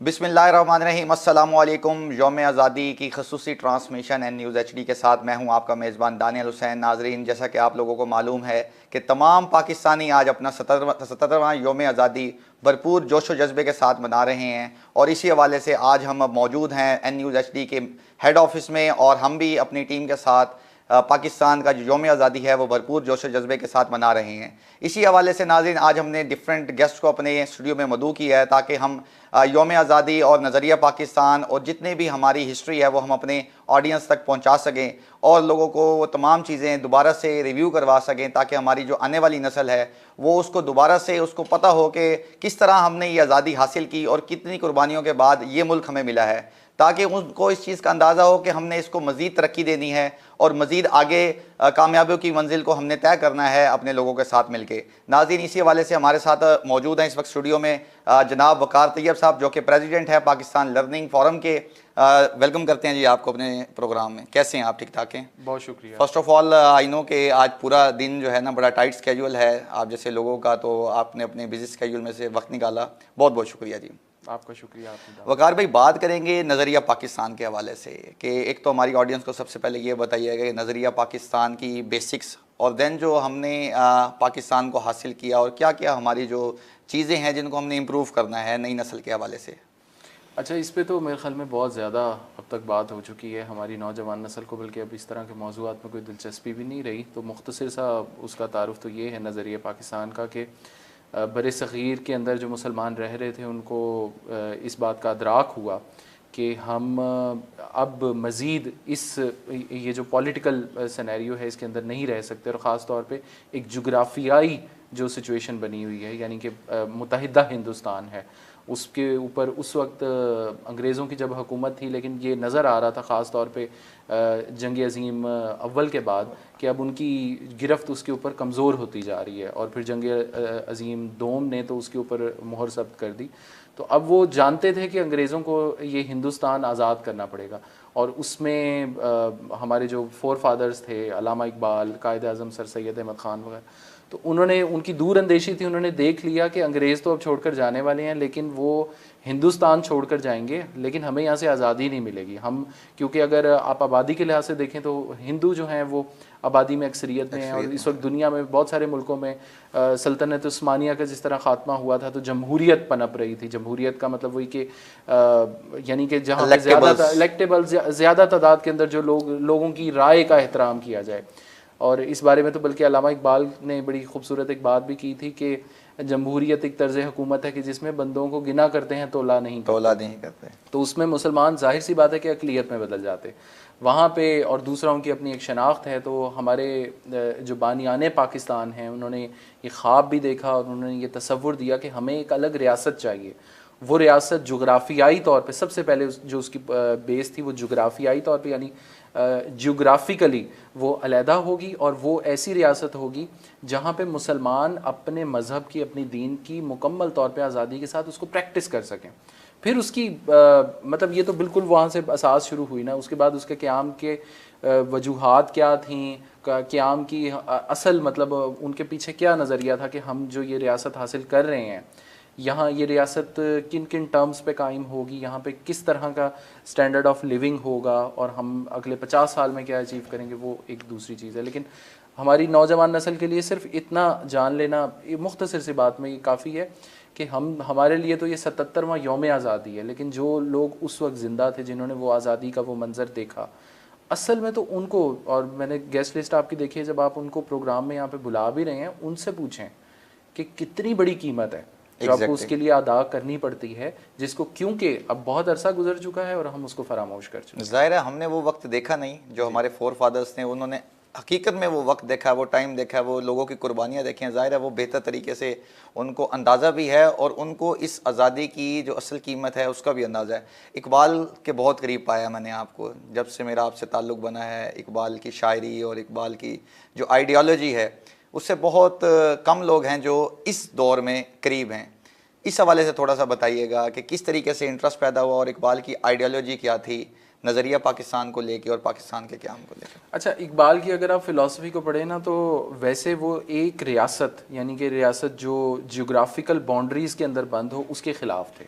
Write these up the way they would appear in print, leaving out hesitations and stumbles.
बिस्मिल्लाहिर्रहमानिर्रहीम अस्सलामुअलैकुम। यौम आज़ादी की खसूसी ट्रांसमिशन एंड न्यूज़ HD के साथ मैं हूं आपका मेज़बान दानियल हुसैन। नाजरीन, जैसा कि आप लोगों को मालूम है कि तमाम पाकिस्तानी आज अपना 77वां यौम आज़ादी भरपूर जोश व जज्बे के साथ मना रहे हैं और इसी हवाले से आज हम मौजूद हैं N News HD के हेड ऑफिस में और हम भी अपनी टीम के साथ पाकिस्तान का जो यौम आज़ादी है वो भरपूर जोश व जज्बे के साथ मना रहे हैं। इसी हवाले से नाज़रीन आज हमने डिफरेंट गेस्ट को अपने स्टूडियो में मदऊ किया है ताकि हम यौम आज़ादी और नज़रिया पाकिस्तान और जितने भी हमारी हिस्ट्री है वो हम अपने ऑडियंस तक पहुंचा सकें और लोगों को वो तमाम चीज़ें दोबारा से रिव्यू करवा सकें ताकि हमारी जो आने वाली नस्ल है वो उसको दोबारा से उसको पता हो कि किस तरह हमने ये आज़ादी हासिल की और कितनी कुर्बानियों के बाद ये मुल्क हमें मिला है, ताकि उनको इस चीज़ का अंदाज़ा हो कि हमने इसको मज़ीद तरक्की देनी है और मज़ीद आगे कामयाबियों की मंजिल को हमने तय करना है अपने लोगों के साथ मिलके। नाज़रीन, इसी हवाले से हमारे साथ मौजूद हैं इस वक्त स्टूडियो में जनाब वकार तैयब साहब, जो कि प्रेसिडेंट है पाकिस्तान लर्निंग फोरम के। वेलकम करते हैं जी आपको अपने प्रोग्राम में। कैसे हैं आप? ठीक ठाक हैं? बहुत शुक्रिया। First of all I know कि आज पूरा दिन जो है ना बड़ा टाइट स्केड्यूल है आप जैसे लोगों का, तो आपने अपने बिजी स्केड्यूल में से वक्त निकाला, बहुत बहुत शुक्रिया जी। आपका शुक्रिया। वकार भाई, बात करेंगे नज़रिया पाकिस्तान के हवाले से कि एक तो हमारी ऑडियंस को सबसे पहले ये बताइएगा कि नज़रिया पाकिस्तान की बेसिक्स और देन जो हमने पाकिस्तान को हासिल किया और क्या क्या हमारी जो चीज़ें हैं जिनको हमने इम्प्रूव करना है नई नस्ल के हवाले से। अच्छा, इस पे तो मेरे ख्याल में बहुत ज़्यादा अब तक बात हो चुकी है हमारी नौजवान नस्ल को, बल्कि अब इस तरह के मौज़ूआत में कोई दिलचस्पी भी नहीं रही। तो मुख्तसर सा उसका तारुफ तो ये है नज़रिया पाकिस्तान का कि बर सग़ीर के अंदर जो मुसलमान रह रहे थे उनको इस बात का अदराक हुआ कि हम अब मज़ीद इस ये जो पॉलिटिकल सिनेरियो है इसके अंदर नहीं रह सकते, और ख़ास तौर पे एक जोग्राफियाई जो सिचुएशन बनी हुई है, यानी कि मुत्तहिदा हिंदुस्तान है, उसके ऊपर उस वक्त अंग्रेज़ों की जब हुकूमत थी, लेकिन ये नज़र आ रहा था ख़ास तौर पे जंग अज़ीम अव्वल के बाद कि अब उनकी गिरफ्त उसके ऊपर कमज़ोर होती जा रही है, और फिर जंग अज़ीम दोम ने तो उसके ऊपर मोहर ज़ब्त कर दी। तो अब वो जानते थे कि अंग्रेज़ों को ये हिंदुस्तान आज़ाद करना पड़ेगा, और उसमें हमारे जो फोर फादर्स थे, अल्लामा इकबाल, कायद आज़म सर सैयद अहमद ख़ान वगैरह, तो उन्होंने, उनकी दूर अंदेशी थी, उन्होंने देख लिया कि अंग्रेज़ तो अब छोड़कर जाने वाले हैं, लेकिन वो हिंदुस्तान छोड़कर जाएंगे, लेकिन हमें यहाँ से आज़ादी नहीं मिलेगी। हम, क्योंकि अगर आप आबादी के लिहाज से देखें तो हिंदू जो हैं वो आबादी में अक्सरियत में हैं, और इस वक्त दुनिया में बहुत सारे मुल्कों में सल्तनत उस्मानिया का जिस तरह ख़ात्मा हुआ था तो जमहूरियत पनप रही थी। जमहूरियत का मतलब वही कि यानी कि जहाँ पे ज़्यादा इलेक्टेबल, ज़्यादा तादाद के अंदर जो लोगों की राय का एहतराम किया जाए। और इस बारे में तो बल्कि अल्लामा इकबाल ने बड़ी खूबसूरत एक बात भी की थी कि जमहूरियत एक तर्ज हुकूमत है कि जिसमें बंदों को गिना करते हैं, तोला नहीं करते। तो उसमें मुसलमान जाहिर सी बात है कि अक़लियत में बदल जाते वहाँ पे, और दूसरा उनकी अपनी एक शनाख्त है। तो हमारे जो बानियाने पाकिस्तान हैं उन्होंने ये ख्वाब भी देखा और उन्होंने ये तसव्वुर दिया कि हमें एक अलग रियासत चाहिए। वो रियासत जोग्राफियाई तौर पे, सबसे पहले जो उसकी बेस थी वो जोग्राफियाई तौर पे, यानी जियोग्राफिकली वो अलहदा होगी, और वो ऐसी रियासत होगी जहाँ पे मुसलमान अपने मज़हब की, अपनी दीन की मुकम्मल तौर पे आज़ादी के साथ उसको प्रैक्टिस कर सकें। फिर उसकी मतलब ये तो बिल्कुल वहाँ से असास शुरू हुई ना, उसके बाद उसके क़याम के वजूहात क्या थी, क़याम की असल मतलब उनके पीछे क्या नज़रिया था कि हम जो ये रियासत हासिल कर रहे हैं, यहाँ ये रियासत किन किन टर्म्स पे कायम होगी, यहाँ पे किस तरह का स्टैंडर्ड ऑफ लिविंग होगा, और हम अगले 50 साल में क्या अचीव करेंगे, वो एक दूसरी चीज़ है। लेकिन हमारी नौजवान नस्ल के लिए सिर्फ इतना जान लेना, ये मुख्तसर सी बात में ये काफ़ी है कि हमारे लिए तो ये 77वां यौम आज़ादी है, लेकिन जो लोग उस वक्त ज़िंदा थे, जिन्होंने वो आज़ादी का वो मंज़र देखा, असल में तो उनको, और मैंने गेस्ट लिस्ट आपकी देखी है, जब आप उनको प्रोग्राम में यहाँ पे बुला भी रहे हैं, उनसे पूछें कि कितनी बड़ी कीमत है जो आपको उसके लिए अदा करनी पड़ती है, जिसको क्योंकि अब बहुत अरसा गुजर चुका है और हम उसको फरामोश कर चुके हैं। ज़ाहिर है हमने वो वक्त देखा नहीं जो हमारे फोर फादर्स ने, उन्होंने हकीकत में वो वक्त देखा, वो टाइम देखा, वो लोगों की कुर्बानियाँ देखी हैं। ज़ाहिर है वो बेहतर तरीके से उनको अंदाज़ा भी है और उनको इस आज़ादी की जो असल कीमत है उसका भी अंदाज़ा है। इकबाल के बहुत करीब पाया मैंने आपको, जब से मेरा आपसे ताल्लुक़ बना है। इकबाल की शायरी और इकबाल की जो आइडियालॉजी है उससे बहुत कम लोग हैं जो इस दौर में करीब हैं। इस हवाले से थोड़ा सा बताइएगा कि किस तरीके से इंटरेस्ट पैदा हुआ और इकबाल की आइडियालॉजी क्या थी नज़रिया पाकिस्तान को लेके और पाकिस्तान के क़याम को लेकर। अच्छा, इकबाल की अगर आप फ़िलासफ़ी को पढ़ें ना, तो वैसे वो एक रियासत, यानी कि रियासत जो जियोग्राफिकल बाउंड्रीज़ के अंदर बंद हो, उसके ख़िलाफ़ थे।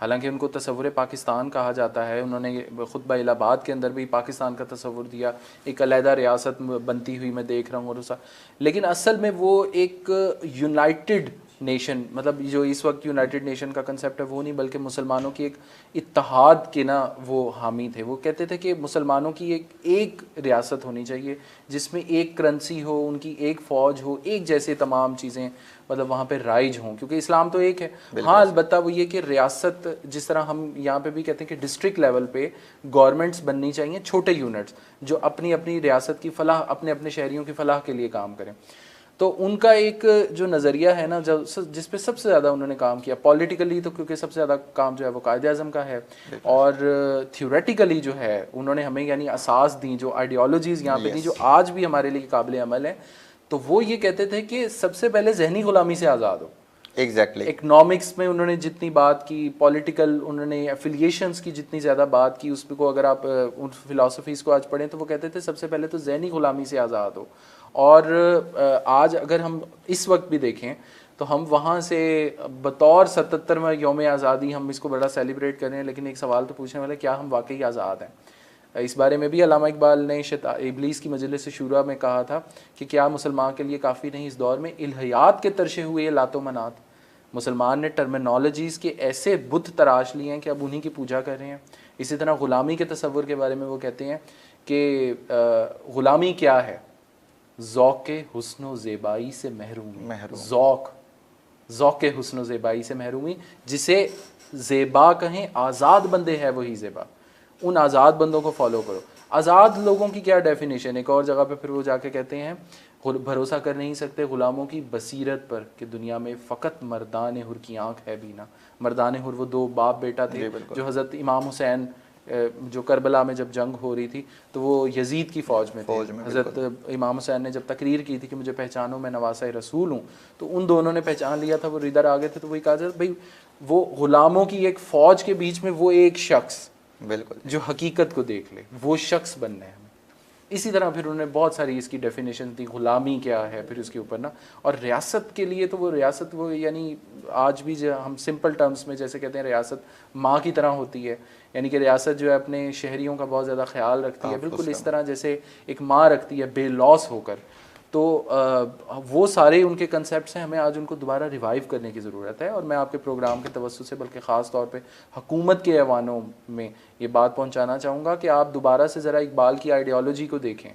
हालांकि उनको तसव्वुर पाकिस्तान कहा जाता है, उन्होंने खुतबा इलाहाबाद के अंदर भी पाकिस्तान का तसव्वुर दिया, एक अलहदा रियासत बनती हुई मैं देख रहा हूँ और उसका, लेकिन असल में वो एक यूनाइटेड नेशन, मतलब जो इस वक्त यूनाइटेड नेशन का कंसेप्ट है वो नहीं, बल्कि मुसलमानों की एक इत्तेहाद के ना वो हामी थे। वो कहते थे कि मुसलमानों की एक रियासत होनी चाहिए जिसमें एक करेंसी हो, उनकी एक फ़ौज हो, एक जैसे तमाम चीज़ें मतलब वहाँ पे राइज हों, क्योंकि इस्लाम तो एक है। हाँ, अलबत्ता वो ये कि रियासत, जिस तरह हम यहाँ पे भी कहते हैं कि डिस्ट्रिक्ट लेवल पे गवर्नमेंट्स बननी चाहिए, छोटे यूनिट्स जो अपनी अपनी रियासत की फलाह, अपने अपने शहरियों की फलाह के लिए काम करें। तो उनका एक जो नज़रिया है ना, जब जिस पे सबसे ज़्यादा उन्होंने काम किया पॉलिटिकली, तो क्योंकि सबसे ज़्यादा काम जो है वो कायदे आज़म का है, और थियोरेटिकली जो है उन्होंने हमें यानी असास दी, जो आइडियोलॉजीज़ यहाँ पे दी जो आज भी हमारे लिए काबिल अमल है। तो वो ये कहते थे कि सबसे पहले जहनी ग़ुलामी से आज़ाद हो। एग्जैक्टली इकनॉमिक्स में उन्होंने जितनी बात की, पॉलिटिकल उन्होंने एफिलिएशंस की जितनी ज़्यादा बात की, उसको अगर आप उन फ़िलासफ़ीज़ को आज पढ़ें तो वो कहते थे सबसे पहले तो ज़हनी ग़ुलामी से आज़ाद हो। और आज अगर हम इस वक्त भी देखें तो हम वहाँ से बतौर 77वां यौम आज़ादी हम इसको बड़ा सेलिब्रेट कर रहे हैं, लेकिन एक सवाल तो पूछने वाला, क्या हम वाकई आज़ाद हैं? इस बारे में भी अल्लामा इकबाल ने इबलीस की मजलिस शुरा में कहा था कि क्या मुसलमान के लिए काफ़ी नहीं इस दौर में इल्हियात के तरशे हुए ये लातो मनात। मुसलमान ने टर्मिनोलॉजीज़ के ऐसे बुत तराश लिए हैं कि अब उन्हीं की पूजा कर रहे हैं। इसी तरह ग़ुलामी के तसव्वुर के बारे में वो कहते हैं कि ग़ुलामी क्या है? ज़ौक़ हुस्न ज़ेबाई से महरूमी। ज़ौक़ हुस्न ज़ेबाई से महरूमी, जिसे ज़ेबा कहें, आज़ाद बंदे हैं वही ज़ेबा। उन आज़ाद बंदों को फॉलो करो। आज़ाद लोगों की क्या डेफिनेशन? एक और जगह पे फिर वो जाके कहते हैं, भरोसा कर नहीं सकते ग़ुलामों की बसीरत पर कि दुनिया में फ़कत मर्दान हुर की आँख है भी ना। मर्दान हुर वो दो बाप बेटा थे जो हज़रत इमाम हुसैन, जो करबला में जब जंग हो रही थी तो वो यजीद की फ़ौज में थे। हज़रत इमाम हुसैन ने जब तकरीर की थी कि मुझे पहचानो मैं नवासा रसूल हूँ, तो उन दोनों ने पहचान लिया था, वो इधर आ गए थे। तो वही कहा जाता भाई, वो ग़ुलामों की एक फ़ौज के बीच में वो एक शख्स बिल्कुल जो हकीकत को देख ले, वो शख्स बनना है हमें। इसी तरह फिर उन्होंने बहुत सारी इसकी डेफिनेशन दी, ग़ुलामी क्या है फिर उसके ऊपर ना। और रियासत के लिए तो वो रियासत, वो यानी आज भी जो हम सिंपल टर्म्स में जैसे कहते हैं रियासत माँ की तरह होती है, यानी कि रियासत जो है अपने शहरियों का बहुत ज़्यादा ख्याल रखती है, बिल्कुल इस तरह जैसे एक माँ रखती है बेलौस होकर। तो वो सारे उनके कंसेप्ट्स हैं, हमें आज उनको दोबारा रिवाइव करने की ज़रूरत है। और मैं आपके प्रोग्राम के तवज्जुह से, बल्कि ख़ास तौर पे हुकूमत के ऐवानों में ये बात पहुंचाना चाहूँगा कि आप दोबारा से ज़रा इकबाल की आइडियोलॉजी को देखें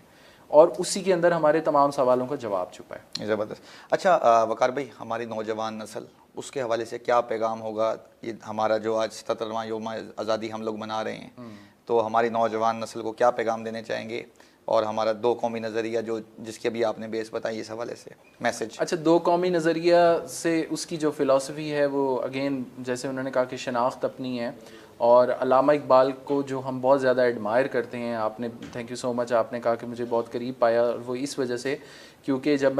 और उसी के अंदर हमारे तमाम सवालों का जवाब छुपा है। ज़बरदस्त। अच्छा वकार भाई, हमारी नौजवान नस्ल, उसके हवाले से क्या पैगाम होगा? ये हमारा जो आज 77वां यौम आज़ादी हम लोग मना रहे हैं, तो हमारी नौजवान नस्ल को क्या पैगाम देने चाहेंगे? और हमारा दो कौमी नज़रिया जो जिसकी अभी आपने बेस बताई, इस हवाले से मैसेज। अच्छा, दो कौमी नज़रिया से उसकी जो फ़िलासफ़ी है वो अगेन जैसे उन्होंने कहा कि शनाख्त अपनी है। और अल्लामा इकबाल को जो हम बहुत ज़्यादा एडमायर करते हैं, आपने थैंक यू सो मच, आपने कहा कि मुझे बहुत करीब पाया, और वो इस वजह से क्योंकि जब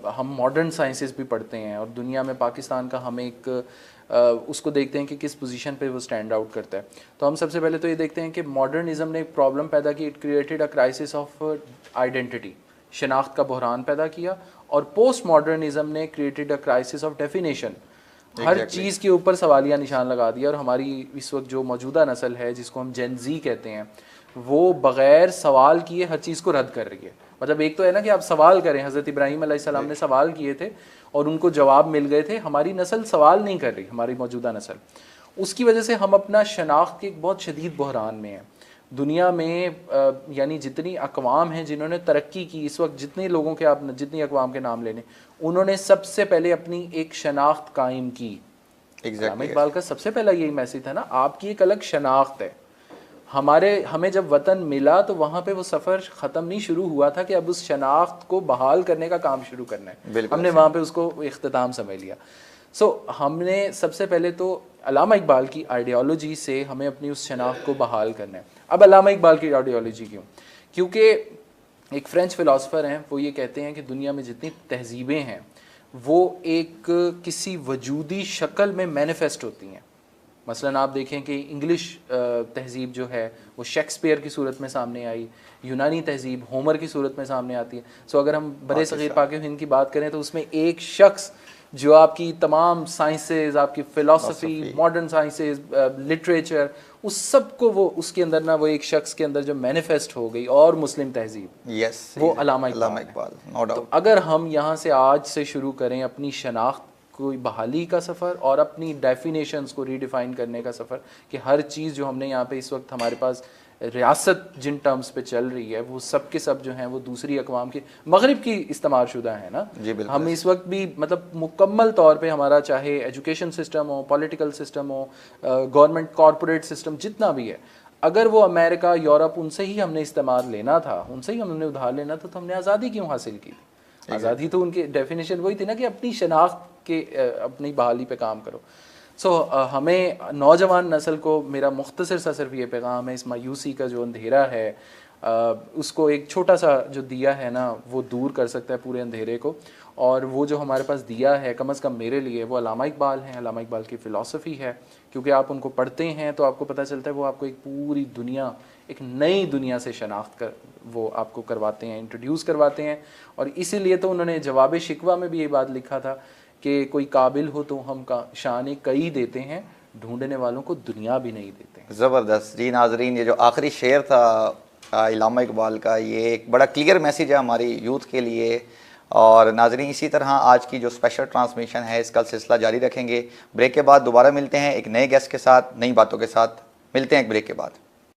हम मॉडर्न साइंसेस भी पढ़ते हैं और दुनिया में पाकिस्तान का हम एक उसको देखते हैं कि किस पोजीशन पे वो स्टैंड आउट करता है। तो हम सबसे पहले तो ये देखते हैं कि मॉडर्निज़म ने एक प्रॉब्लम पैदा की, it created a crisis of identity, शनाख्त का बहरान पैदा किया। और पोस्ट मॉडर्निज़म ने created a crisis of definition, हर चीज़ के ऊपर सवालिया निशान लगा दिया। और हमारी इस वक्त जो मौजूदा नस्ल है जिसको हम जेन ज़ी कहते हैं, वो बग़ैर सवाल किए हर चीज़ को रद्द कर रही है। मतलब एक तो है ना कि आप सवाल करें, हज़रत इब्राहीम अलैहिस्सलाम ने सवाल किए थे और उनको जवाब मिल गए थे। हमारी नस्ल सवाल नहीं कर रही, हमारी मौजूदा नस्ल। उसकी वजह से हम अपना शनाख्त के एक बहुत शदीद बहरान में हैं। दुनिया में यानी जितनी अक़वाम हैं जिन्होंने तरक्की की इस वक्त, जितने लोगों के आप जितनी अक़वाम के नाम लेने, उन्होंने सबसे पहले अपनी एक शनाख्त कायम की। अल्लामा इकबाल का सबसे पहला यही मैसेज था ना, आपकी एक अलग शनाख्त है। हमें जब वतन मिला तो वहाँ पे वो सफ़र ख़त्म नहीं शुरू हुआ था कि अब उस शनाख्त को बहाल करने का काम शुरू करना है, हमने वहाँ पे उसको इख्तिताम समझ लिया। हमने सबसे पहले तो अल्लामा इकबाल की आइडियोलॉजी से हमें अपनी उस शनाख्त को बहाल करना है। अब अल्लामा इकबाल की आइडियोलॉजी क्यों? क्योंकि एक फ़्रेंच फ़िलासफ़र हैं, वो ये कहते हैं कि दुनिया में जितनी तहज़ीबें हैं वो एक किसी वजूदी शक्ल में मैनिफेस्ट होती हैं। मसलन आप देखें कि इंग्लिश तहज़ीब जो है वो शेक्सपियर की सूरत में सामने आई, यूनानी तहज़ीब होमर की सूरत में सामने आती है। अगर हम बड़े सग़ीर पाक हिंद की बात करें तो उसमें एक शख्स जो आपकी तमाम साइंसेज, आपकी फिलॉसफी, मॉडर्न साइंसेज, लिटरेचर, उस सब को वो उसके अंदर ना वो एक शख्स के अंदर जो मैनिफेस्ट हो गई और मुस्लिम तहजीब, यस, वो अल्लामा इकबाल, नो डाउट। तो अगर हम यहाँ से आज से शुरू करें अपनी शनाख्त कोई बहाली का सफ़र और अपनी डेफिनेशंस को रीडिफाइन करने का सफ़र, कि हर चीज़ जो हमने यहाँ पे इस वक्त हमारे पास रियासत जिन टर्म्स पे चल रही है वो सब के सब जो हैं वो दूसरी अकवाम के मगरिब की इस्तेमाल शुदा है ना। जी बिल्कुल। हम इस वक्त भी मतलब मुकम्मल तौर पे हमारा चाहे एजुकेशन सिस्टम हो, पॉलिटिकल सिस्टम हो, गवर्नमेंट कॉरपोरेट सिस्टम जितना भी है, अगर वो अमेरिका, यूरोप, उनसे ही हमने इस्तेमाल लेना था, उनसे ही हमने उधार लेना था, तो हमने आज़ादी क्यों हासिल की थी? आज़ादी तो उनकी डेफिनेशन वही थी ना कि अपनी शनाख्त के अपनी बहाली पे काम करो। सो हमें नौजवान नस्ल को मेरा मुख्तसर सा सिर्फ ये पैगाम है, इस मायूसी का जो अंधेरा है उसको एक छोटा सा जो दिया है ना वो दूर कर सकता है पूरे अंधेरे को। और वो जो हमारे पास दिया है कम अज़ कम मेरे लिए वो अल्लामा इकबाल हैं, अल्लामा इकबाल की फ़िलासफ़ी है, क्योंकि आप उनको पढ़ते हैं तो आपको पता चलता है वो आपको एक पूरी दुनिया, एक नई दुनिया से शनाख्त कर वो आपको करवाते हैं, इंट्रोड्यूस करवाते हैं। और इसीलिए तो उन्होंने जवाब शिकवा में भी ये बात लिखा था कि कोई काबिल हो तो हम का शान कई देते हैं, ढूंढने वालों को दुनिया भी नहीं देते। ज़बरदस्त जी नाजरीन, ये जो आखिरी शेर था अल्लामा इकबाल का, ये एक बड़ा क्लियर मैसेज है हमारी यूथ के लिए। और नाजरीन इसी तरह आज की जो स्पेशल ट्रांसमिशन है इसका सिलसिला जारी रखेंगे। ब्रेक के बाद दोबारा मिलते हैं एक नए गेस्ट के साथ, नई बातों के साथ। मिलते हैं एक ब्रेक के बाद।